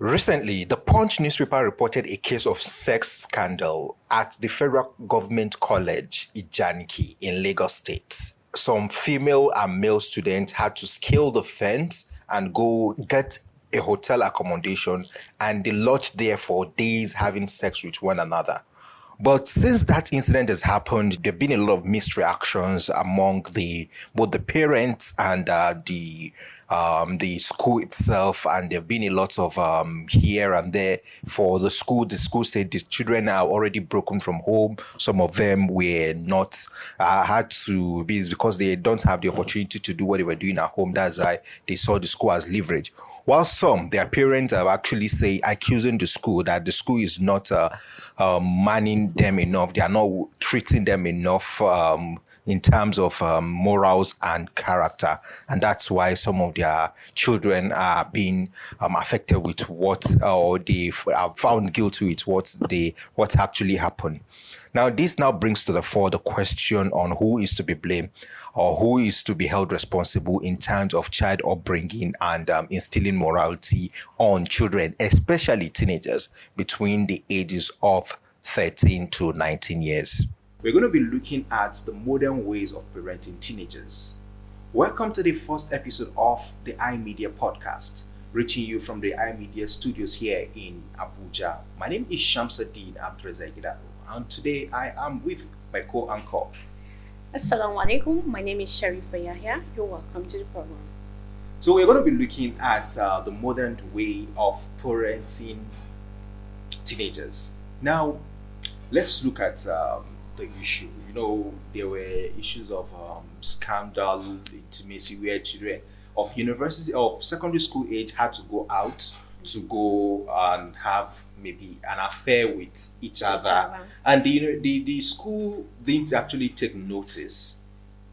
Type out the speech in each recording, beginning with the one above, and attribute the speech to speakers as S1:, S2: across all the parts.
S1: Recently, the Punch newspaper reported a case of sex scandal at the Federal Government College, Ijaniki, in Lagos State. Some female and male students had to scale the fence and go get a hotel accommodation, and they lodged there for days having sex with one another. But since that incident has happened, there have been a lot of mixed reactions among the both the parents and the school itself, and there have been a lot of here and there for the school. The school said the children are already broken from home. Some of them were not had to be because they don't have the opportunity to do what they were doing at home. That's why they saw the school as leverage. While some, their parents are actually say accusing the school that the school is not manning them enough. They are not treating them enough in terms of morals and character, and that's why some of their children are being affected with what or they are found guilty with what actually happened. Now, this now brings to the fore the question on who is to be blamed or who is to be held responsible in terms of child upbringing and instilling morality on children, especially teenagers between the ages of 13 to 19 years. We're going to be looking at the modern ways of parenting teenagers. Welcome to the first episode of the iMedia podcast, reaching you from the iMedia studios here in Abuja. My name is Shamsuddin Abdurrazak, and today I am with my co-anchor.
S2: Assalamu alaikum. My name is Sharifa Yahya. You're welcome to the program.
S1: So we're going to be looking at the modern way of parenting teenagers. Now, let's look at the issue. You know, there were issues of scandal, intimacy, where children of university of secondary school age had to go out to go and have maybe an affair with each other. And the school didn't actually take notice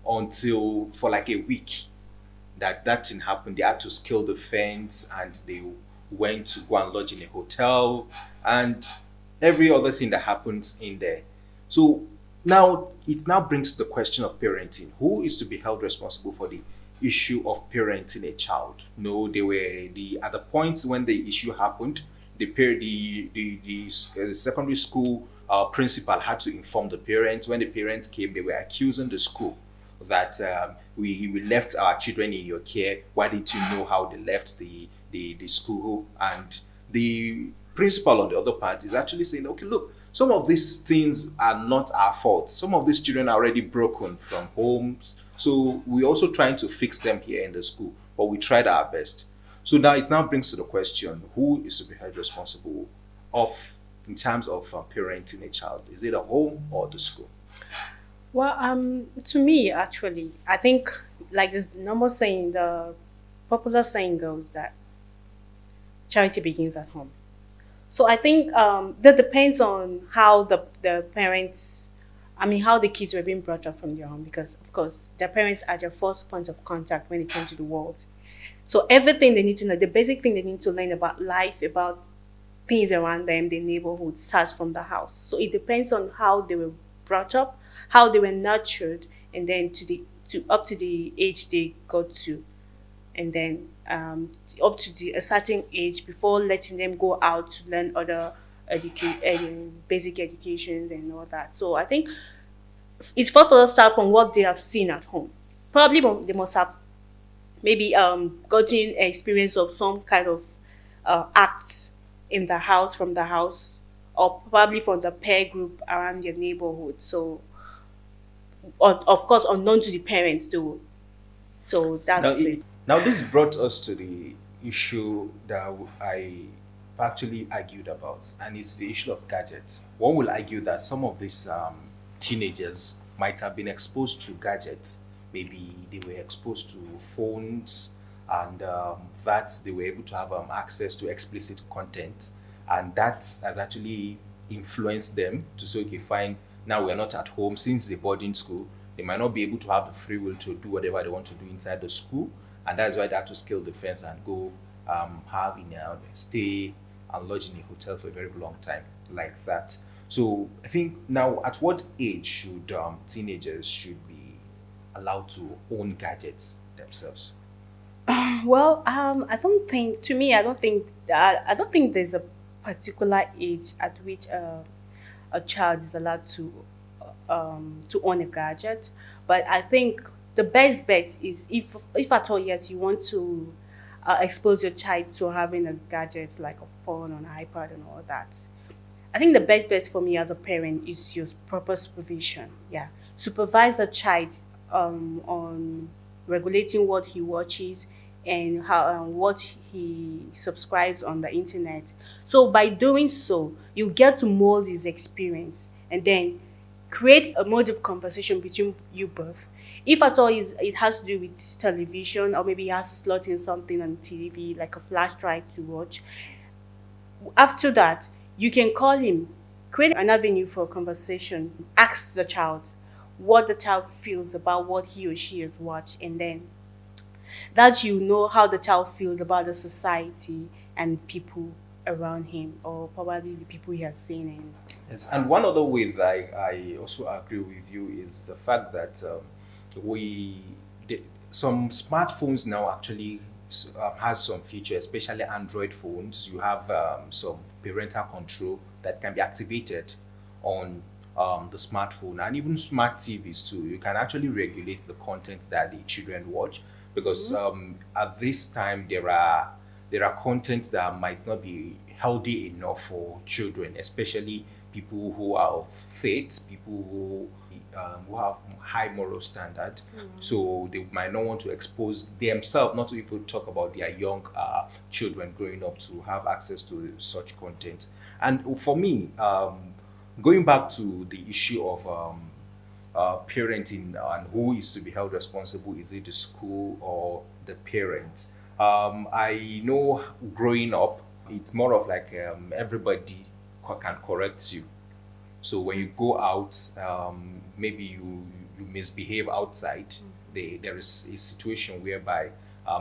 S1: until for like a week that thing happened. They had to scale the fence and they went to go and lodge in a hotel and every other thing that happens in there. So now it now brings the question of parenting. Who is to be held responsible for the issue of parenting a child? No, they were at the points when the issue happened, the secondary school principal had to inform the parents. When the parents came, they were accusing the school that we left our children in your care. Why didn't you know how they left the school? And the principal on the other part is actually saying, okay, look, some of these things are not our fault. Some of these children are already broken from homes. So we're also trying to fix them here in the school, but we tried our best. So now it now brings to the question, who is to be held responsible in terms of parenting a child? Is it a home or the school?
S2: Well, to me, actually, I think like this normal saying, the popular saying goes that charity begins at home. So I think that depends on how the parents, how the kids were being brought up from their home, because of course their parents are their first point of contact when it comes to the world. So everything they need to know, the basic thing they need to learn about life, about things around them, the neighborhood, starts from the house. So it depends on how they were brought up, how they were nurtured, and then up to the age they got to, and then up to a certain age before letting them go out to learn other basic educations and all that. So I think it first of all starts from what they have seen at home. Probably they must have maybe gotten an experience of some kind of acts in the house, from the house, or probably from the peer group around their neighborhood. So, of course, unknown to the parents too. So that's it.
S1: Now, this brought us to the issue that I actually argued about, and it's the issue of gadgets. One will argue that some of these teenagers might have been exposed to gadgets. Maybe they were exposed to phones, and that they were able to have access to explicit content, and that has actually influenced them to say, okay, fine, now we're not at home. Since it's a boarding school, they might not be able to have the free will to do whatever they want to do inside the school, and that's why they have to scale the fence and go stay and lodge in a hotel for a very long time like that. So I think now, at what age should teenagers should be allowed to own gadgets themselves?
S2: Well, I don't think. To me, I don't think that. I don't think there's a particular age at which a child is allowed to own a gadget. But I think the best bet is if at all yes you want to expose your child to having a gadget like a phone or an iPad and all that. I think the best bet for me as a parent is just proper supervision. Yeah, supervise a child on regulating what he watches and how what he subscribes on the internet. So by doing so, you get to mold his experience and then create a mode of conversation between you both. If at all it has to do with television or maybe he has slot in something on TV like a flash drive to watch, after that, you can call him, create an avenue for conversation, ask the child what the child feels about what he or she has watched, and then that you know how the child feels about the society and people around him, or probably the people he has seen in.
S1: Yes, and one other way that I also agree with you is the fact that we some smartphones now actually has some features, especially Android phones. You have some parental control that can be activated on the smartphone, and even smart TVs too. You can actually regulate the content that the children watch, because at this time there are contents that might not be healthy enough for children, especially people who are of faith, people who have high moral standard. So they might not want to expose themselves, not to even talk about their young children growing up, to have access to such content. And for me, going back to the issue of parenting and who is to be held responsible, is it the school or the parents? I know growing up, it's more of like everybody can correct you. So when you go out, maybe you misbehave outside. There is a situation whereby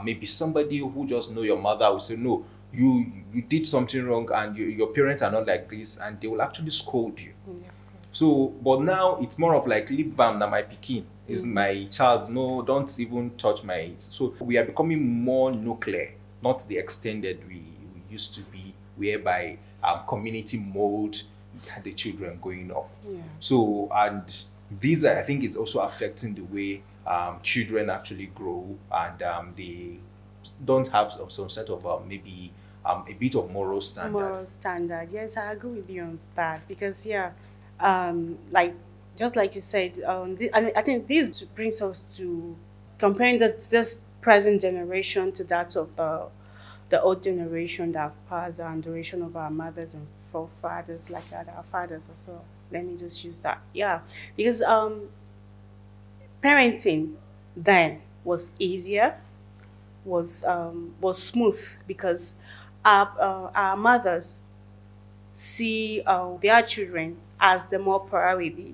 S1: maybe somebody who just know your mother will say, no, you did something wrong, and your parents are not like this, and they will actually scold you.
S2: Yeah.
S1: So, but now it's more of like, leave vam na my pikin is my child. No, don't even touch my. So we are becoming more nuclear, not the extended we used to be, whereby community mold the children growing up.
S2: Yeah.
S1: So, and these I think is also affecting the way children actually grow, and they don't have some sort of maybe a bit of moral standard.
S2: Moral standard. Yes, I agree with you on that because yeah, like just like you said, I think this brings us to comparing this present generation to that of the old generation that passed down duration of our mothers and forefathers, like that, our fathers as well. Let me just use that. Yeah, because parenting then was easier, was smooth because our mothers see their children as the more priority.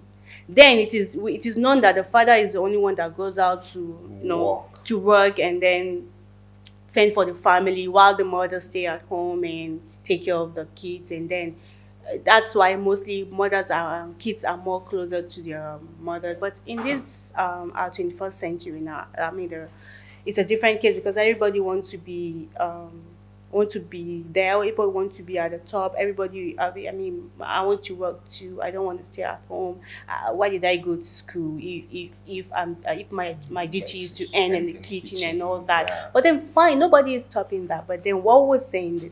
S2: Then it is known that the father is the only one that goes out to
S1: Work.
S2: to work and then fend for the family while the mother stay at home and take care of the kids, and then that's why mostly mothers are kids are more closer to their mothers. But in this our 21st century now, I mean, it's a different case because everybody wants to be there. Everybody want to be at the top. Everybody, I mean, I want to work too. I don't want to stay at home. Why did I go to school if my duty is to earn in the kitchen and all that?
S1: Yeah.
S2: But then fine, nobody is stopping that. But then what we're saying is,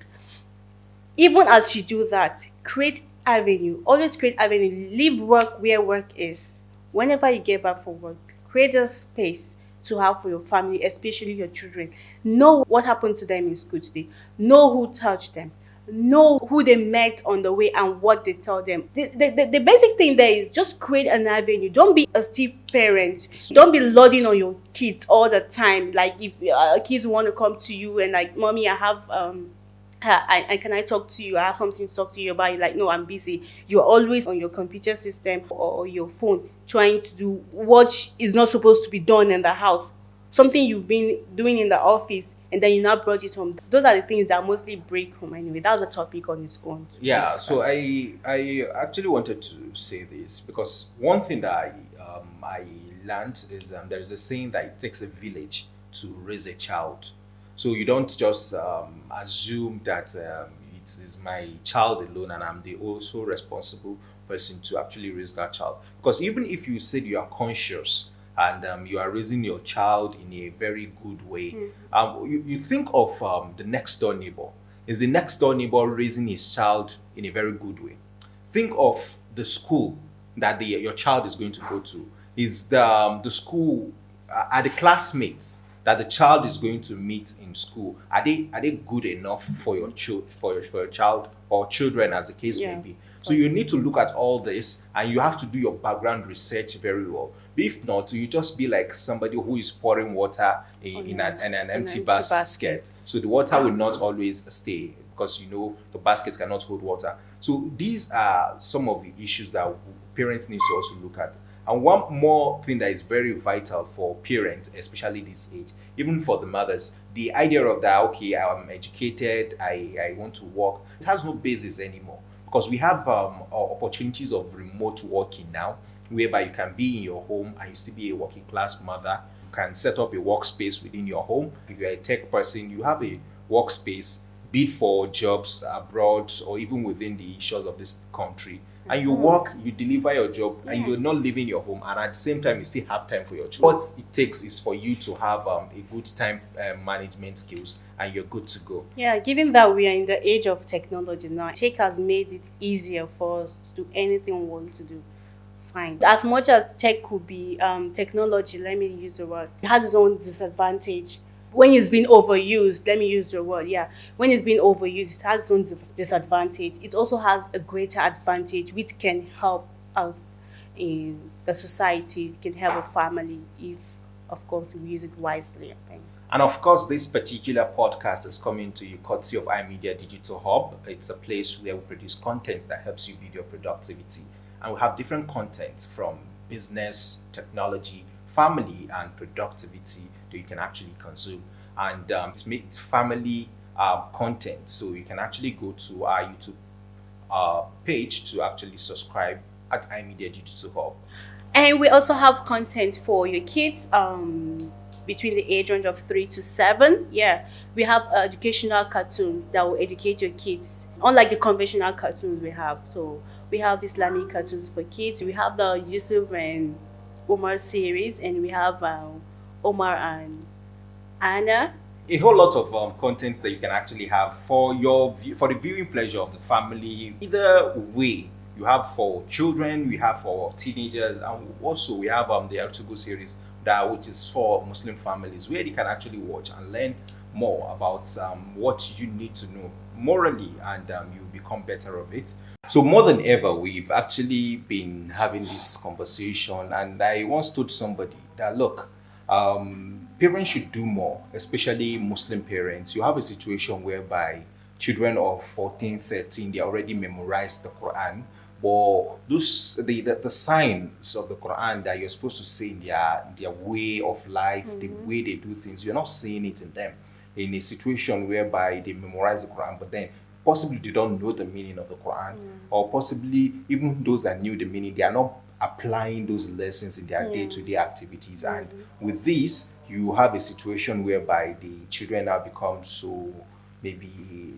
S2: even as you do that, create avenue. Always create avenue. Leave work where work is. Whenever you get back from work, create a space to have for your family, especially your children. Know what happened to them in school today. Know who touched them. Know who they met on the way and what they told them. The basic thing there is just create an avenue. Don't be a stiff parent. Don't be loading on your kids all the time. Like if kids want to come to you and like, mommy, I have I can I talk to you? I have something to talk to you about. You're like, no, I'm busy. You're always on your computer system or your phone trying to do what is not supposed to be done in the house. Something you've been doing in the office and then you now brought it home. Those are the things that mostly break home anyway. That's a topic on its own.
S1: Yeah, so I actually wanted to say this because one thing that I learned is there is a saying that it takes a village to raise a child. So you don't just assume that it is my child alone and I'm the also responsible person to actually raise that child. Because even if you said you are conscious and you are raising your child in a very good way, you think of the next door neighbor. Is the next door neighbor raising his child in a very good way? Think of the school that your child is going to go to. Is the school, are the classmates that the child is going to meet in school, are they good enough for your for your child or children, as the case may
S2: Yeah.
S1: be? So you need to look at all this and you have to do your background research very well. If not, you just be like somebody who is pouring water in an empty basket. So the water will not always stay because the basket cannot hold water. So these are some of the issues that parents need to also look at. And one more thing that is very vital for parents, especially this age, even for the mothers, the idea of that, okay, I'm educated, I want to work, it has no basis anymore because we have opportunities of remote working now, whereby you can be in your home and you still be a working class mother. You can set up a workspace within your home. If you're a tech person, you have a workspace, be it for jobs abroad or even within the shores of this country. And you work, you deliver your job, and you're not leaving your home. And at the same time, you still have time for your children. What it takes is for you to have a good time management skills, and you're good to go.
S2: Yeah, given that we are in the age of technology now, tech has made it easier for us to do anything we want to do. Fine. As much as tech could be technology, let me use the word, it has its own disadvantage. When it's been overused, let me use the word, yeah. When it's been overused, it has its own disadvantage. It also has a greater advantage which can help us in the society, can help a family if, of course, we use it wisely, I think.
S1: And of course, this particular podcast is coming to you courtesy of iMedia Digital Hub. It's a place where we produce content that helps you build your productivity. And we have different content from business, technology, family, and productivity that you can actually consume. And it's family content. So you can actually go to our YouTube page to actually subscribe at iMedia Digital Hub.
S2: And we also have content for your kids between the age range of 3 to 7. Yeah, we have educational cartoons that will educate your kids, unlike the conventional cartoons we have. So we have Islamic cartoons for kids. We have the Yusuf and Omar series, and we have Omar and Anna.
S1: A whole lot of content that you can actually have for for the viewing pleasure of the family. Either way, you have for children, we have for teenagers, and also we have the El Togo series which is for Muslim families, where you can actually watch and learn more about what you need to know morally, and you become better of it. So more than ever, we've actually been having this conversation, and I once told somebody that, look, parents should do more, especially Muslim parents. You have a situation whereby children of 14, 13, they already memorized the Quran, but the signs of the Quran that you're supposed to see in their way of life, the way they do things, you're not seeing it in them. In a situation whereby they memorize the Quran, but then possibly they don't know the meaning of the Quran, or possibly even those that knew the meaning, they are not applying those lessons in their day-to-day activities. And with this, you have a situation whereby the children now become so, maybe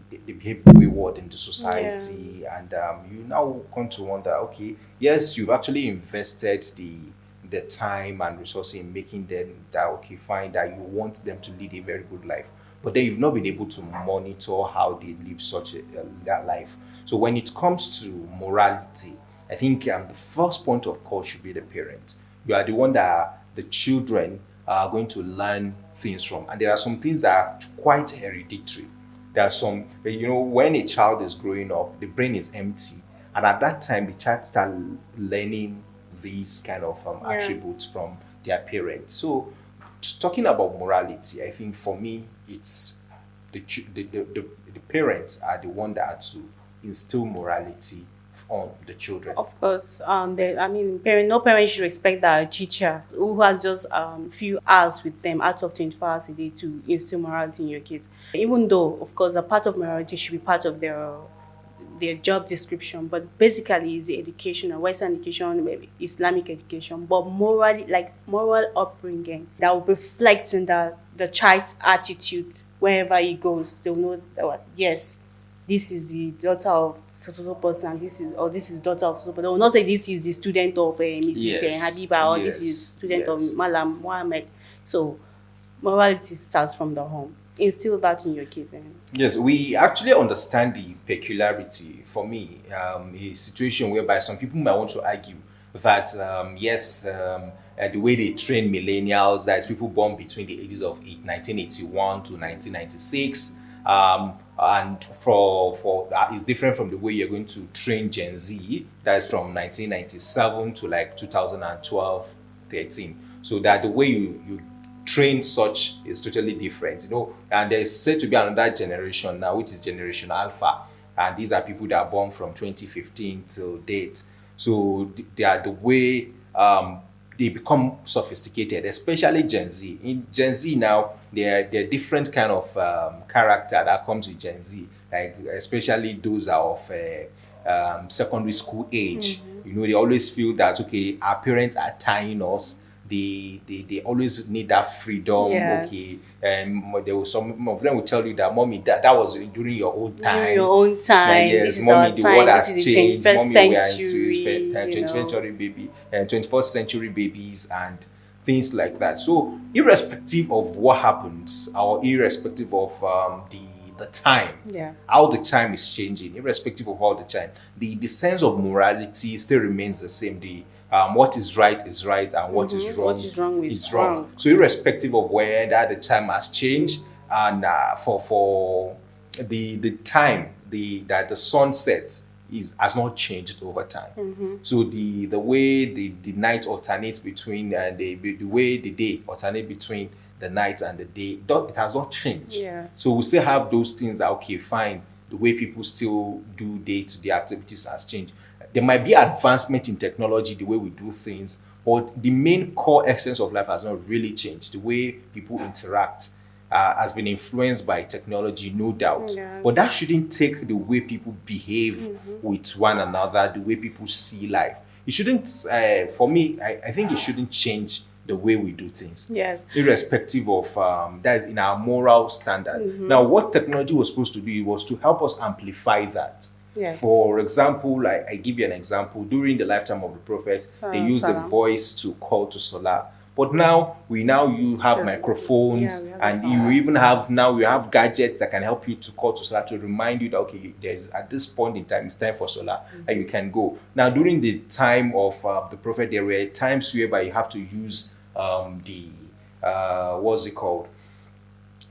S1: they behave wayward in the society, and you now come to wonder, okay, yes, you've actually invested the time and resources in making them that, okay, fine, that you want them to lead a very good life, but then you've not been able to monitor how they live such that life. So when it comes to morality, I think the first point of call should be the parent. You are the one that the children are going to learn things from, and there are some things that are quite hereditary. There are some, when a child is growing up, the brain is empty, and at that time, the child starts learning these kind of attributes from their parents. So, talking about morality, I think for me, it's the parents are the one that are to instill morality on the children.
S2: Of course, no parent should expect that a teacher who has just few hours with them out of 24 hours a day to instill morality in your kids. Even though, of course, a part of morality should be part of their job description, but basically it's the education, Western education, maybe Islamic education, but morally, like moral upbringing that will reflect in the child's attitude wherever he goes, they'll know that yes, this is the daughter of so person, this is daughter of so. But they will not say this is the student of Mrs.
S1: Yes,
S2: Habiba, or this is
S1: yes,
S2: student of
S1: yes.
S2: Malam Mohammed. So morality starts from the home. Instill that in your kids.
S1: Yes, we actually understand the peculiarity. For me, a situation whereby some people might want to argue that yes, the way they train millennials, that is people born between the ages of 1981 to 1996, and for is different from the way you're going to train Gen Z, that is from 1997 to like 2012, 13. So that the way you train such is totally different, and there's said to be another generation now, which is generation alpha, and these are people that are born from 2015 till date. So they are the way they become sophisticated, especially Gen Z. In Gen Z now, there are different kind of character that comes with Gen Z, like especially those are of secondary school age. They always feel that okay, our parents are tying us. They always need that freedom. Okay,
S2: Yes.
S1: and there was some of them will tell you that mommy, that was during your own
S2: During
S1: time.
S2: your own
S1: That
S2: time,
S1: yes,
S2: this is our
S1: mommy, the world
S2: time, this
S1: has
S2: is the
S1: changed.
S2: 21st
S1: Mommy, we are into
S2: century,
S1: 20th century baby and 21st century babies and things like that. So irrespective of what happens, or irrespective of the time,
S2: Yeah.
S1: how the time is changing, irrespective of all the time, the sense of morality still remains the same. The what is right is right, and what is wrong
S2: What is wrong with
S1: is wrong. So irrespective of whether the time has changed, and for the time that the sun sets is has not changed over time. So the way the night alternates between the way the day alternate between the night and the day, it has not changed.
S2: Yes.
S1: So we still have those things that okay, fine. The way people still do day-to-day activities has changed. There might be advancement in technology, the way we do things, but the main core essence of life has not really changed. The way people interact has been influenced by technology, no doubt.
S2: Yes.
S1: But that shouldn't take the way people behave with one another, the way people see life. It shouldn't, for me, I think it shouldn't change the way we do things.
S2: Yes.
S1: Irrespective of that is in our moral standard. Now, what technology was supposed to do, it was to help us amplify that.
S2: Yes.
S1: For example, like I give you an example, during the lifetime of the prophet, they used the
S2: Salah.
S1: voice to call to Salah. But now you have microphones,
S2: Yeah, we have
S1: and
S2: the
S1: you
S2: sound.
S1: even have gadgets that can help you to call to Salah, to remind you that okay, there's at this point in time it's time for Salah, and you can go. Now during the time of the prophet, there were times whereby you have to use the what's it called?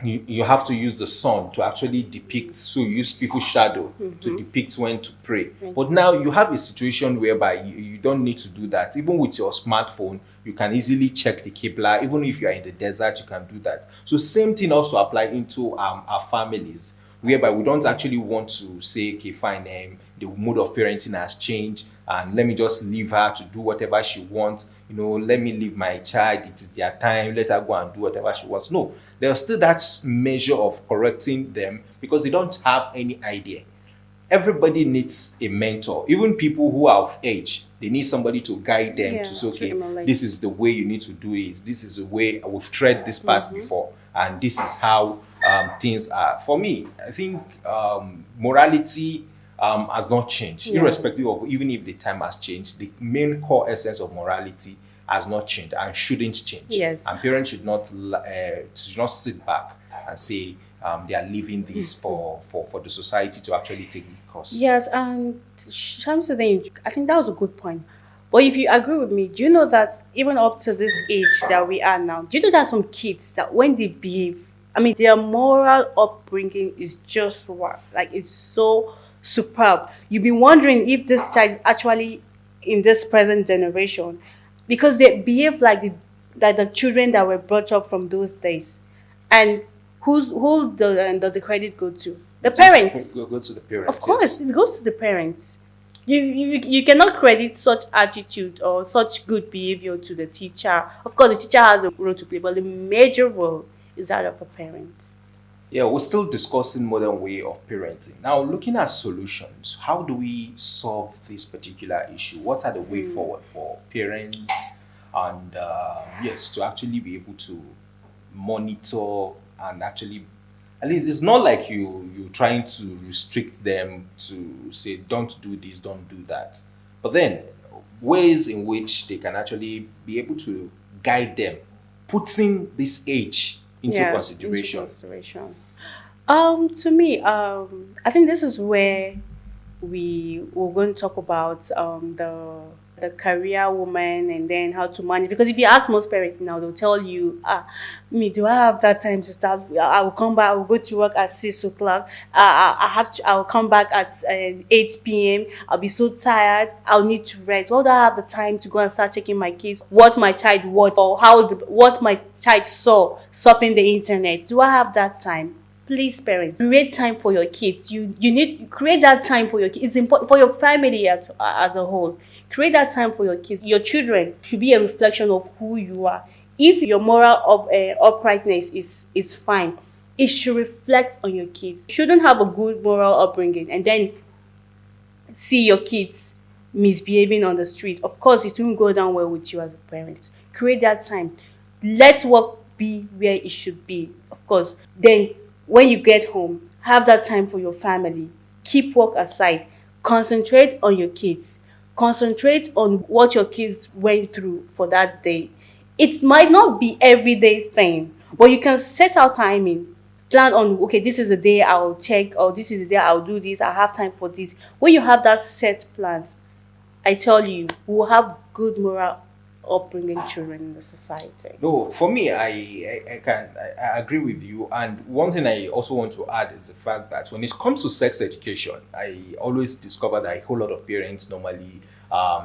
S1: You have to use the sun to actually depict, so you use people's shadow to depict when to pray. But now you have a situation whereby you don't need to do that. Even with your smartphone, you can easily check the Qibla. Even if you are in the desert, you can do that. So same thing also apply into our families, whereby we don't actually want to say, okay, fine, the mode of parenting has changed, and let me just leave her to do whatever she wants. Let me leave my child. It is their time. Let her go and do whatever she wants. No, there's still that measure of correcting them because they don't have any idea. Everybody needs a mentor. Even people who are of age, they need somebody to guide them,
S2: Yeah,
S1: to say,
S2: to
S1: okay,
S2: emulate.
S1: this is the way you need to do it. This is the way we've tread this path before, and this is how things are. For me, I think morality has not changed,
S2: Yeah.
S1: irrespective of even if the time has changed. The main core essence of morality has not changed and shouldn't change.
S2: Yes.
S1: And parents should not sit back and say they are leaving this for the society to actually take the course.
S2: Yes, and Shamsuddin, I think that was a good point. But if you agree with me, do you know that even up to this age that we are now, do you know that some kids that when they behave, I mean, their moral upbringing is just what, like it's so superb. You've been wondering if this child is actually in this present generation because they behave like the children that were brought up from those days. And does the credit go to? The parents.
S1: Go to the parents.
S2: Of course,
S1: yes.
S2: it goes to the parents. You cannot credit such attitude or such good behavior to the teacher. Of course, the teacher has a role to play, but the major role is that of a parent.
S1: Yeah, we're still discussing modern way of parenting. Now, looking at solutions, how do we solve this particular issue? What are the way forward for parents and yes, to actually be able to monitor and actually At least it's not like you trying to restrict them to say don't do this, don't do that. But then ways in which they can actually be able to guide them, putting this age into
S2: Yeah, into
S1: consideration.
S2: consideration. To me, I think this is where we're going to talk about the career woman and then how to manage. Because if you ask most parents now, they'll tell you, me, do I have that time to start? I will come back. I will go to work at 6 o'clock. I have to. I will come back at 8 p.m. I'll be so tired. I'll need to rest. Why do I have the time to go and start checking my kids, what my child watched, or what my child saw surfing the internet? Do I have that time? Please, parents, create time for your kids. You need to create that time for your kids. It's important for your family as a whole. Create that time for your kids. Your children should be a reflection of who you are. If your moral uprightness is fine, it should reflect on your kids. You shouldn't have a good moral upbringing and then see your kids misbehaving on the street. Of course, it won't go down well with you as a parent. Create that time. Let work be where it should be. Of course, then when you get home, have that time for your family. Keep work aside. Concentrate on your kids. Concentrate on what your kids went through for that day. It might not be everyday thing, but you can set out timing. Plan on, okay, this is the day I'll check, or this is the day I'll do this. I have time for this. When you have that set plans, I tell you, we'll have good moral upbringing children in the society.
S1: No, for me, I agree with you. And one thing I also want to add is the fact that when it comes to sex education, I always discover that a whole lot of parents normally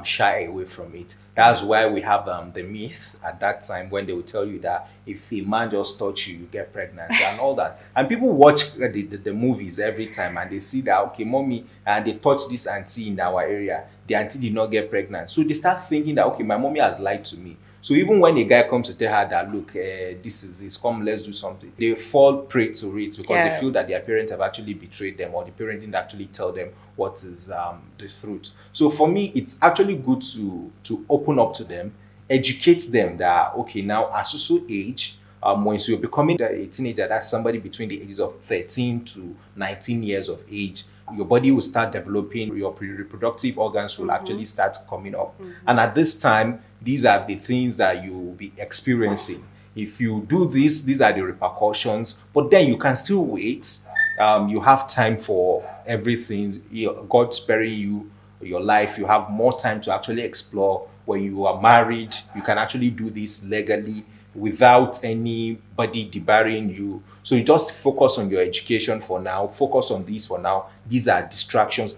S1: shy away from it. That's why we have the myth at that time when they will tell you that if a man just touch you, you get pregnant and all that. And people watch the movies every time and they see that, okay, mommy, and they touch this auntie in our area, the auntie did not get pregnant. So they start thinking that, okay, my mommy has lied to me. So even when a guy comes to tell her that, look, this is this, come, let's do something, they fall prey to it because they
S2: Yeah.
S1: feel that their parents have actually betrayed them or the parent didn't actually tell them what is the truth. So for me, it's actually good to open up to them, educate them that, okay, now at so age, when you're becoming a teenager, that's somebody between the ages of 13 to 19 years of age, your body will start developing, your reproductive organs will actually start coming up. And at this time, these are the things that you will be experiencing. If you do this, these are the repercussions, but then you can still wait. You have time for everything. God sparing you your life, you have more time to actually explore. When you are married, you can actually do this legally without anybody debarring you. So you just focus on your education for now, focus on this for now. These are distractions.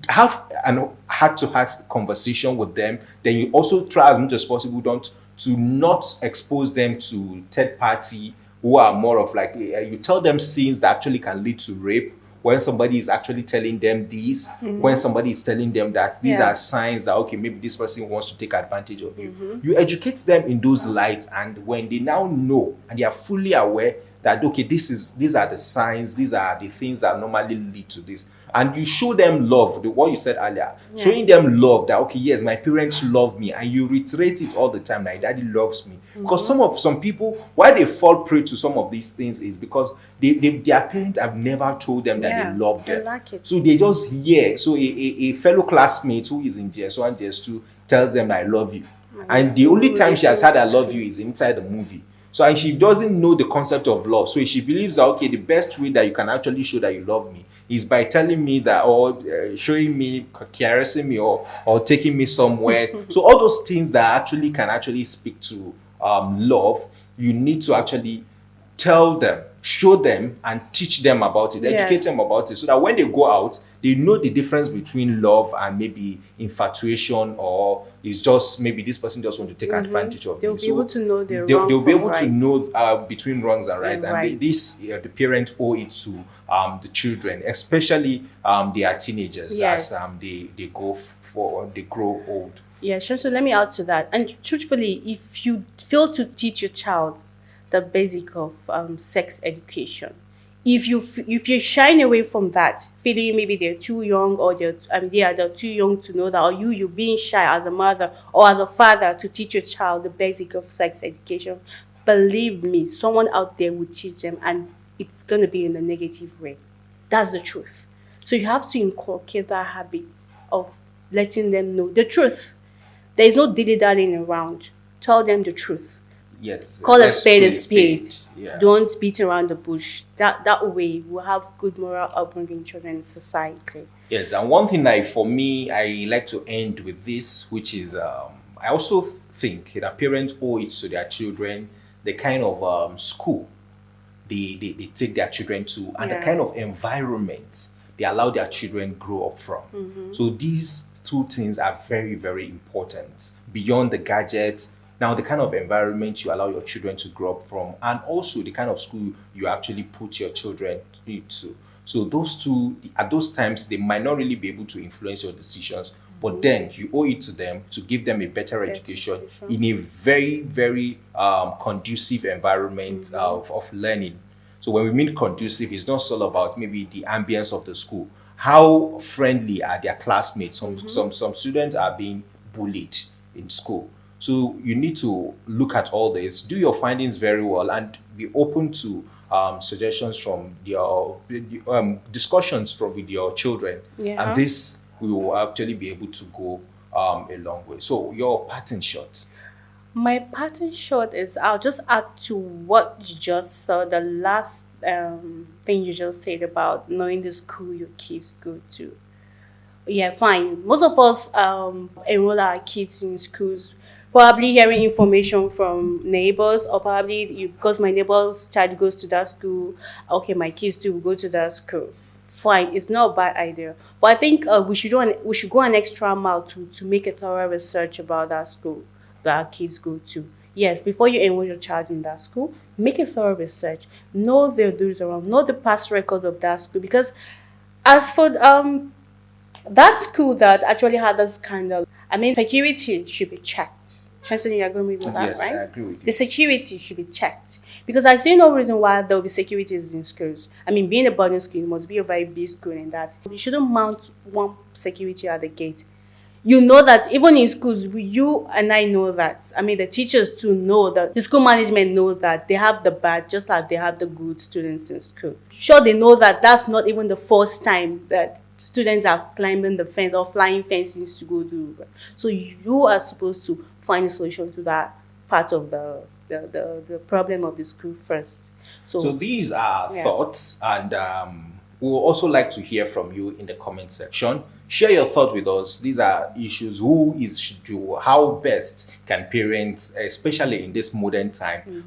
S1: Have an heart-to-heart conversation with them. Then you also try as much as possible don't to not expose them to third party who are more of like you tell them scenes that actually can lead to rape. When somebody is actually telling them this, when somebody is telling them that these
S2: Yeah.
S1: are signs that, okay, maybe this person wants to take advantage of you, you educate them in those lights. And when they now know and they are fully aware that, okay, these are the signs, these are the things that normally lead to this, and you show them love, what you said earlier, showing them love that, okay, yes, my parents love me, and you reiterate it all the time, my daddy loves me. Because some people, why they fall prey to some of these things is because their parents have never told them that
S2: Yeah,
S1: they love
S2: they
S1: them.
S2: lack it.
S1: So they just hear. So a fellow classmate who is in JS1, JS2 tells them, I love you. And the only time she has had I love you is inside the movie. So, and she doesn't know the concept of love. So she believes that, okay, the best way that you can actually show that you love me is by telling me that, or showing me, caressing me, or taking me somewhere. So all those things that actually can actually speak to love, you need to actually tell them, show them, and teach them about it, educate
S2: Yes.
S1: them about it, so that when they go out, they know the difference between love and maybe infatuation, or it's just maybe this person just want to take advantage of
S2: They'll
S1: you.
S2: be able to know their
S1: they'll,
S2: wrong
S1: they'll be
S2: from
S1: able to
S2: right.
S1: know between wrongs and rights, and
S2: right.
S1: the parents owe it to the children, especially they are teenagers,
S2: Yes.
S1: as they go they grow old.
S2: Yeah, sure. So let me add to that. And truthfully, if you fail to teach your child the basic of sex education, if you shine away from that, feeling maybe they're too young, or they're too young to know that, or you're being shy as a mother or as a father to teach your child the basic of sex education, believe me, someone out there will teach them, and it's going to be in a negative way. That's the truth. So you have to inculcate that habit of letting them know the truth. There is no dilly-dallying around. Tell them the truth.
S1: Yes.
S2: Call a
S1: let's
S2: spade
S1: call
S2: a spade.
S1: Yeah.
S2: Don't beat around the bush. That way we'll have good moral upbringing children in society.
S1: Yes, and one thing for me, I like to end with this, which is I also think that parents owe it to their children the kind of school they take their children to, and the
S2: Yeah.
S1: kind of environment they allow their children grow up from. So these two things are very, very important beyond the gadgets. Now, the kind of environment you allow your children to grow up from, and also the kind of school you actually put your children into. So those two, at those times, they might not really be able to influence your decisions, but then you owe it to them to give them a better education in a very, very conducive environment of learning. So when we mean conducive, it's not all about maybe the ambience of the school. How friendly are their classmates? Some students are being bullied in school. So you need to look at all this, do your findings very well, and be open to suggestions from your discussions with your children.
S2: Yeah.
S1: And this we will actually be able to go a long way. So your parting shot.
S2: My parting shot is I'll just add to what you just saw, the last thing you just said about knowing the school your kids go to. Yeah, fine. Most of us enroll our kids in schools, probably hearing information from neighbors, or probably because my neighbor's child goes to that school, okay, my kids too will go to that school. Fine, it's not a bad idea, but I think we should go an extra mile to make a thorough research about that school that our kids go to. Yes, before you enroll your child in that school, make a thorough research. Know the do's around, know the past records of that school. Because as for that school that actually had this scandal, I mean, security should be checked. Shamson, you agree with that,
S1: Yes,
S2: right?
S1: I agree with you.
S2: The security should be checked. Because I see no reason why there will be securities in schools. I mean, being a boarding school, it must be a very big school in that. You shouldn't mount one security at the gate. You know that even in schools, you and I know that. I mean, the teachers too know that. The school management know that they have the bad, just like they have the good students in school. Sure, they know that that's not even the first time that students are climbing the fence or flying fences to go do. So you are supposed to find a solution to that part of the problem of the school first.
S1: So these are
S2: Yeah.
S1: thoughts, and we would also like to hear from you in the comment section. Share your thought with us. These are issues. How best can parents, especially in this modern time,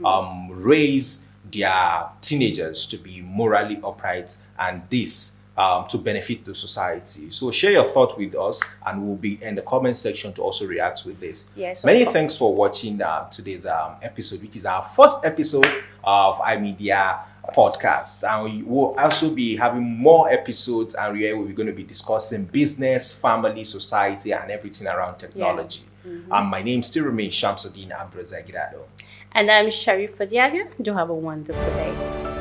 S1: raise their teenagers to be morally upright, and this to benefit the society. So share your thought with us, and we'll be in the comment section to also react with this.
S2: Yes, of
S1: Many
S2: course.
S1: thanks for watching today's episode, which is our first episode of iMedia podcast. And we will also be having more episodes, and where we're going to be discussing business, family, society, and everything around technology. My name still remains Shamsuddin Ambrose Agirado.
S2: And I'm Sharif Fadiaga. Do have a wonderful day.